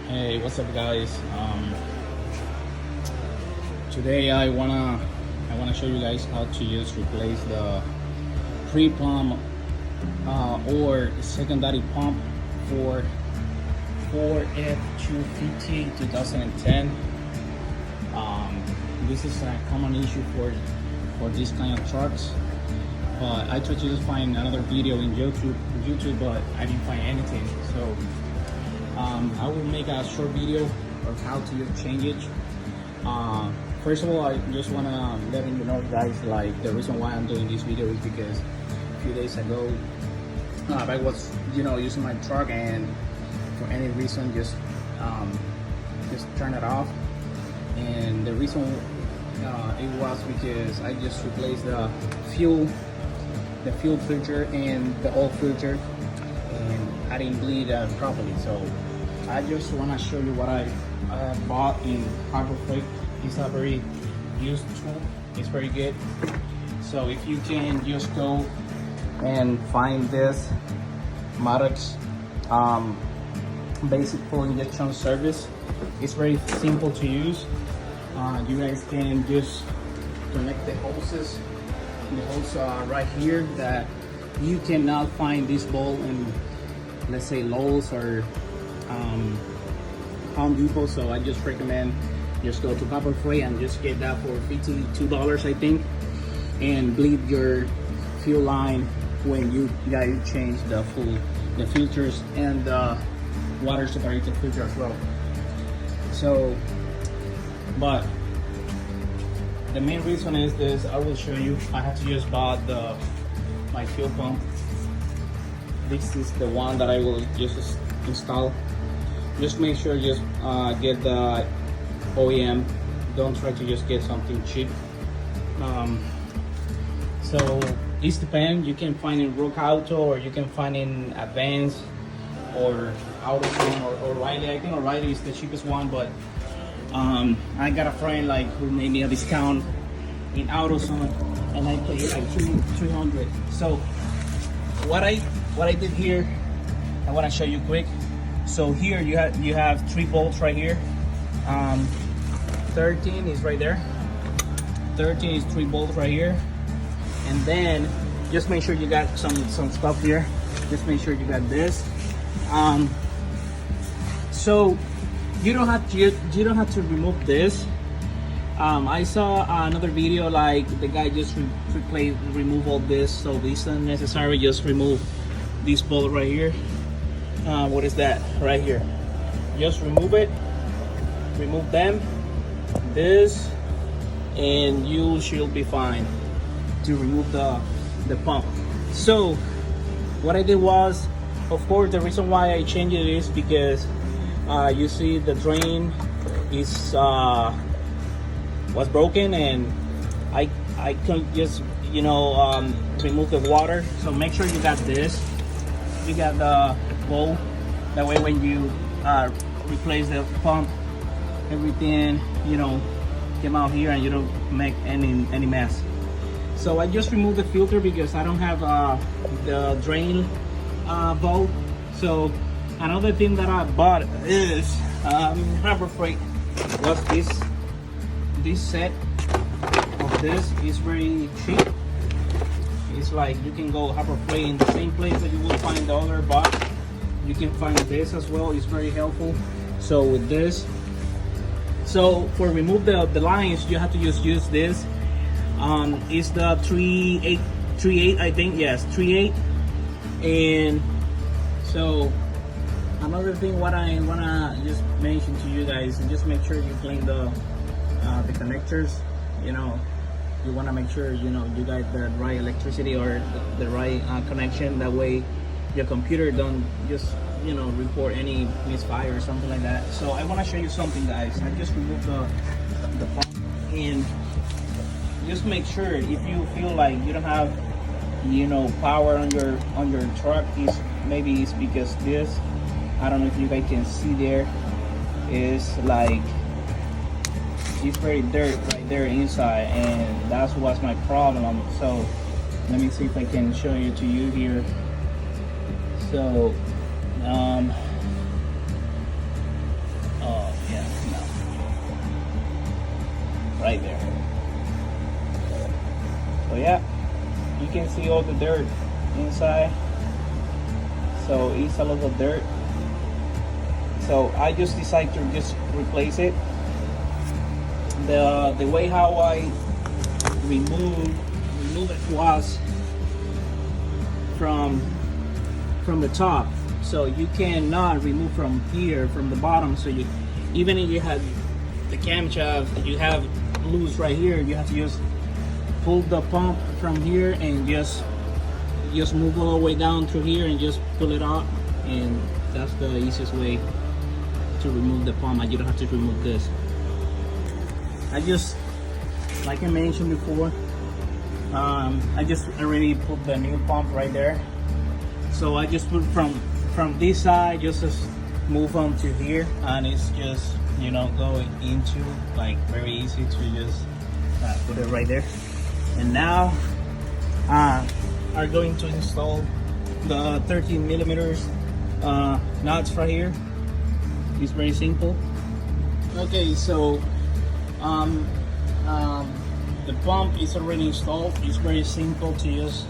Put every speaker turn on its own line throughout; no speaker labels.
Hey, what's up, guys? Today I wanna show you guys how to just replace the pre-pump or secondary pump for F250 2010. This is a common issue for this kind of trucks. But I tried to just find another video in YouTube, but I didn't find anything. So I will make a short video of how to just change it. First of all, I just wanna let you know, guys, like the reason why I'm doing this video is because a few days ago I was using my truck, and for any reason just turn it off. And the reason it was because I just replaced the fuel filter and the oil filter, and I didn't bleed properly. So I just want to show you what I bought in Harbor Freight. It's a very used tool. It's very good. So if you can just go and find this Maddox basic fuel injection service. It's very simple to use. You guys can just connect the hoses. The hose right here that you cannot find this bolt in, let's say, Lowe's or Home Depot. So I just recommend just go to Harbor Freight and just get that for $52, I think, and bleed your fuel line when you guys change the filters and the water separator filter as well. So, but the main reason is this. I will show you. I have to just buy my fuel pump. This is the one that I will just install. Just make sure just get the OEM. Don't try to just get something cheap. So this depends. You can find in Rook Auto, or you can find in Advance, or AutoZone, or O'Reilly. I think O'Reilly is the cheapest one, but I got a friend who made me a discount in AutoZone, and I paid like $300. So what I did here, I want to show you quick. So here you have 3 bolts right here. 13 is right there. 13 is 3 bolts right here, and then just make sure you got some stuff here. Just make sure you got this. So you don't have to remove this. I saw another video, like the guy just remove all this, so this is unnecessary. Just remove this bolt right here. What is that right here? Just remove it. Remove them. This, and you should be fine to remove the pump. So what I did was, of course, the reason why I changed it is because you see the drain is was broken, and I can just remove the water. So make sure you got this. You got the bowl. That way, when you replace the pump, everything came out here, and you don't make any mess. So I just removed the filter because I don't have the drain bowl. So another thing that I bought is Harbor Freight was this set of this. Is very cheap. It's like you can go Harbor Freight in the same place that you will find the other box. You can find this as well. It's very helpful. So with this, so for remove the lines, you have to just use this. It's the 3.8, I think. Yes, 3.8. And so another thing what I wanna just mention to you guys, and just make sure you clean the connectors. You wanna make sure you got the right electricity or the right connection. That way your computer don't just report any misfire or something like that. So I wanna show you something, guys. I just removed the pump, and just make sure, if you feel like you don't have power on your truck, maybe it's because this, I don't know if you guys can see there, is like it's very dirt right there inside, and that's what's my problem. So let me see if I can show you to you here. So right there. So yeah, you can see all the dirt inside. So it's a lot of dirt. So I just decided to just replace it. The way how I remove it was from the top. So you cannot remove from here, from the bottom. So you, even if you have the camshaft that you have loose right here, you have to just pull the pump from here and just move all the way down to here and just pull it out, and that's the easiest way to remove the pump. And you don't have to remove this. I just, like I mentioned before, I just already put the new pump right there. So I just put from this side, just move on to here, and it's just, you know, going into, like, very easy to just put it right there. And now are going to install the 13 millimeters nuts right here. It's very simple. Okay, so the pump is already installed. It's very simple to just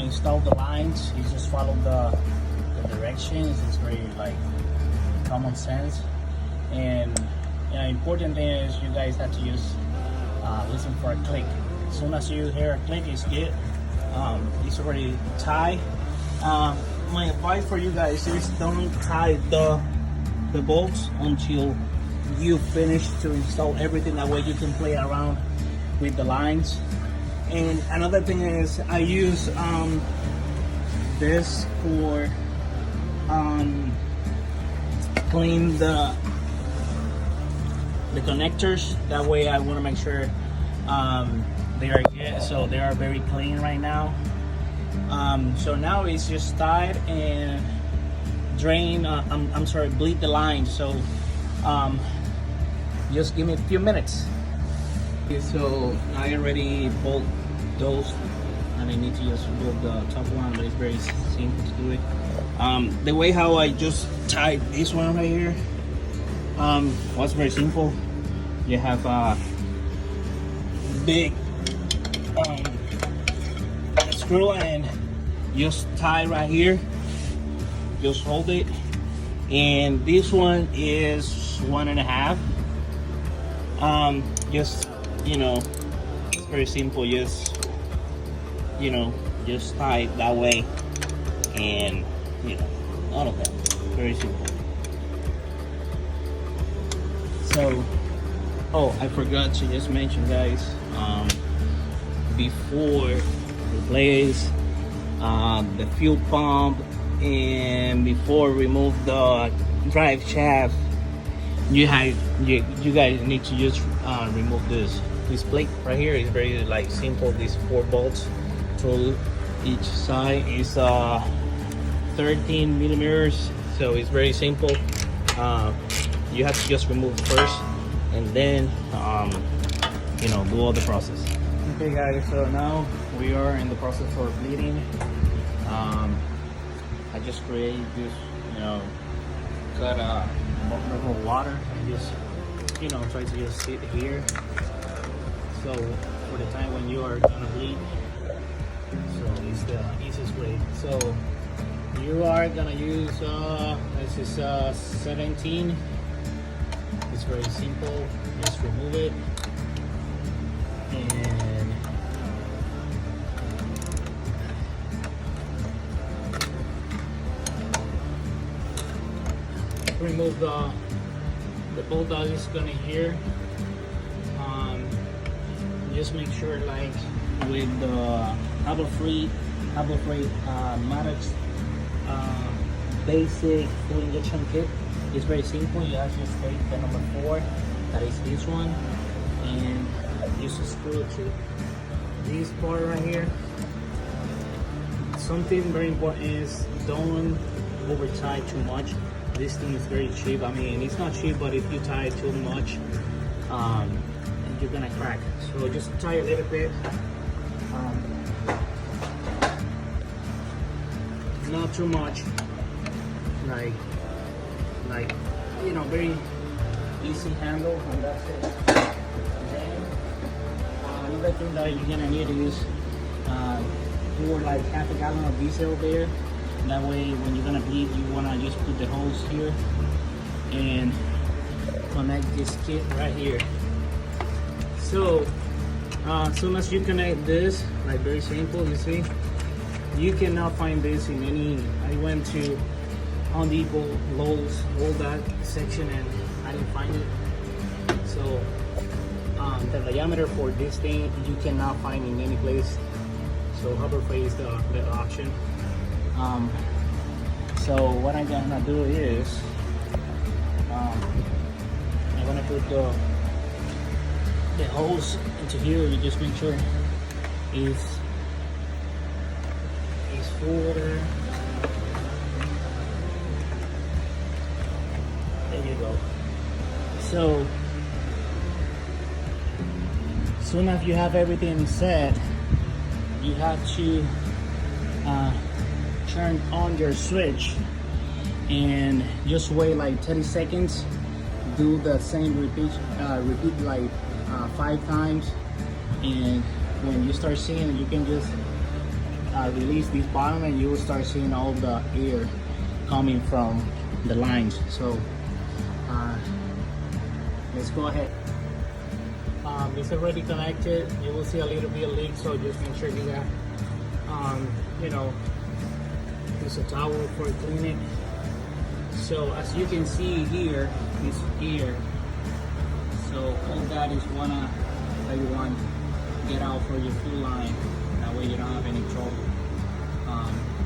install the lines. You just follow the directions. It's very, like, common sense. And important thing is you guys have to just listen for a click. As soon as you hear a click, it's good. It's already tied. My advice for you guys is don't tie the bolts until you finish to install everything. That way you can play around with the lines. And another thing is I use this for clean the connectors. That way I want to make sure they are good. So they are very clean right now. So now it's just tied and drain. I'm sorry, bleed the line. So just give me a few minutes. Okay, so I already bolt those, and I need to just bolt the top one, but it's very simple to do it. The way how I just tied this one right here was very simple. You have a big screw and just tie right here, just hold it, and this one is 1.5. Just, you know, it's very simple. Just, you know, just tie it that way, and, you know, all of that. Very simple. So, oh, I forgot to just mention, guys, before replace the fuel pump and before remove the drive shaft, you guys need to just remove this plate right here. It's very, like, simple. These 4 bolts to each side is 13 millimeters, so it's very simple. You have to just remove first and then you know, do all the process. Okay guys, so now we are in the process for bleeding. I just created this, you know, got a bottle of water and just, you know, try to just sit here. So for the time when you are gonna bleed, so it's the easiest way. So you are gonna use this is 17. It's very simple. Just remove it and remove the bolt that is gonna here. Just make sure, like, with the harbor-free Maddox basic fuel injection kit, it's very simple. You have to just take the number 4, that is this one, and just screw it to this part right here. Something very important is don't over tie too much. This thing is very cheap. I mean, it's not cheap, but if you tie too much, you're gonna crack. So just tie a little bit, not too much, like, you know, very easy handle, and that's it. And then another thing that you're gonna need is pour like half a gallon of diesel there. That way when you're gonna bleed, you wanna just put the hose here and connect this kit right here. So as soon as you connect this, like very simple, you see, you cannot find this in any, I went to Home Depot, Lowe's, all that section, and I didn't find it. So the diameter for this thing you cannot find in any place. So Harbor Freight is the option. So what I'm gonna do is I'm gonna put the hose into here. You just make sure it's full there. There you go. So soon as you have everything set, you have to turn on your switch and just wait like 30 seconds. Do the same repeat like 5 times, and when you start seeing, you can just release this bottom and you will start seeing all the air coming from the lines. So let's go ahead. It's already connected. You will see a little bit of leak, so just make sure you got you know, use a towel for cleaning. So as you can see here, this air, so all that is that you want to get out for your fuel line. That way you don't have any trouble.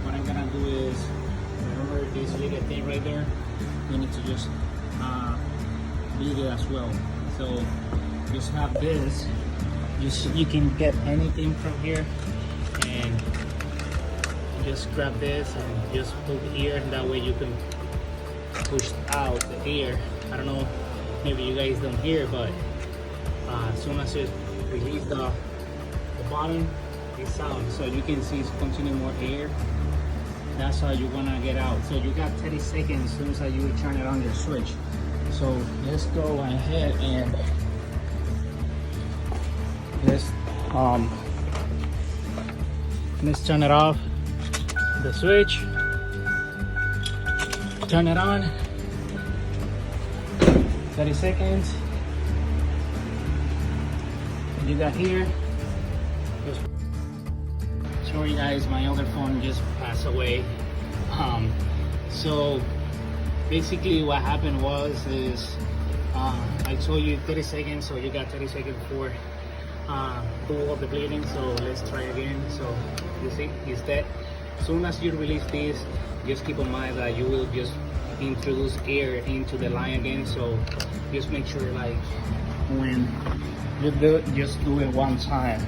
What I'm gonna do is, remember this little thing right there, you need to just bleed it as well. So just have this, you can get anything from here, and just grab this and just put here, and that way you can push out the air. I don't know, maybe you guys don't hear, but as soon as you release the bottom, it sounds, so you can see it's continuing more air. That's how you're gonna get out. So you got 30 seconds as soon as you turn it on your switch. So let's go ahead and let's turn it off, the switch, turn it on, 30 seconds. You got here. Sorry guys, my other phone just passed away. So basically what happened is I told you 30 seconds, so you got 30 seconds for do all the bleeding. So let's try again. So you see it's dead. As soon as you release this, just keep in mind that you will just introduce air into the line again. So just make sure, like, when you do it, just do it one time.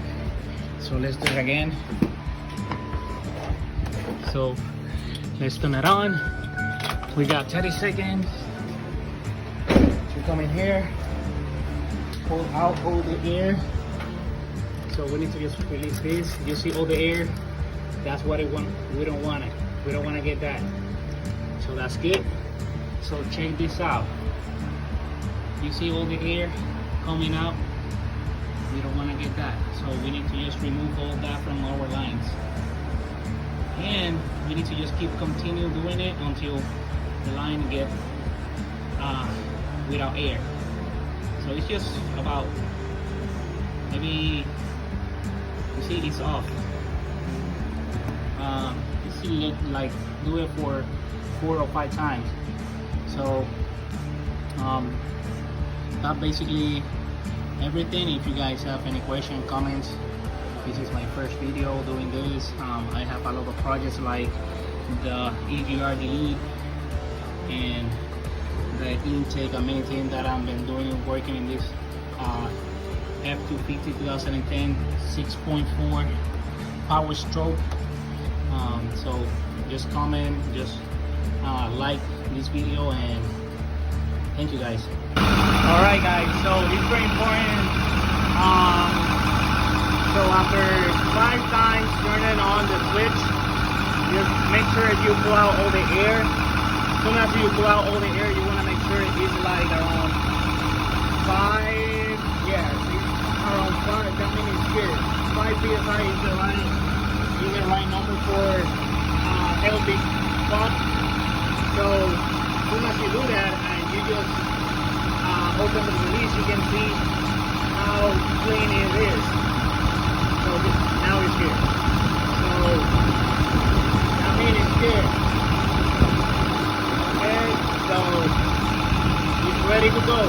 So let's do it again. So let's turn it on. We got 30 seconds. You come in here, pull out all the air. So we need to just release this. You see all the air? That's what we want. We don't want it. We don't want to get that. So that's good. So check this out. You see all the air coming out? We don't want to get that. So we need to just remove all that from our lines. And we need to just continue doing it until the line gets without air. So it's just about, maybe, you see it's off. You see it, like, do it for 4 or 5 times. So that basically everything. If you guys have any questions, comments, this is my first video doing this. I have a lot of projects like the EGR delete and the intake, and many things that I've been doing, working in this F250 2010 6.4 power stroke. So just comment, just like this video, and thank you guys. All right guys, so it's very important. So after 5 times turning on the switch, just make sure you pull out all the air. As soon as you pull out all the air, you want to make sure it's like around 5, yeah, around 5, that means here. 5 psi is the right number for LB pump. So as soon as you do that and you just open the release, you can see how clean it is. So now it's here. So that means it's good. Okay, so it's ready to go.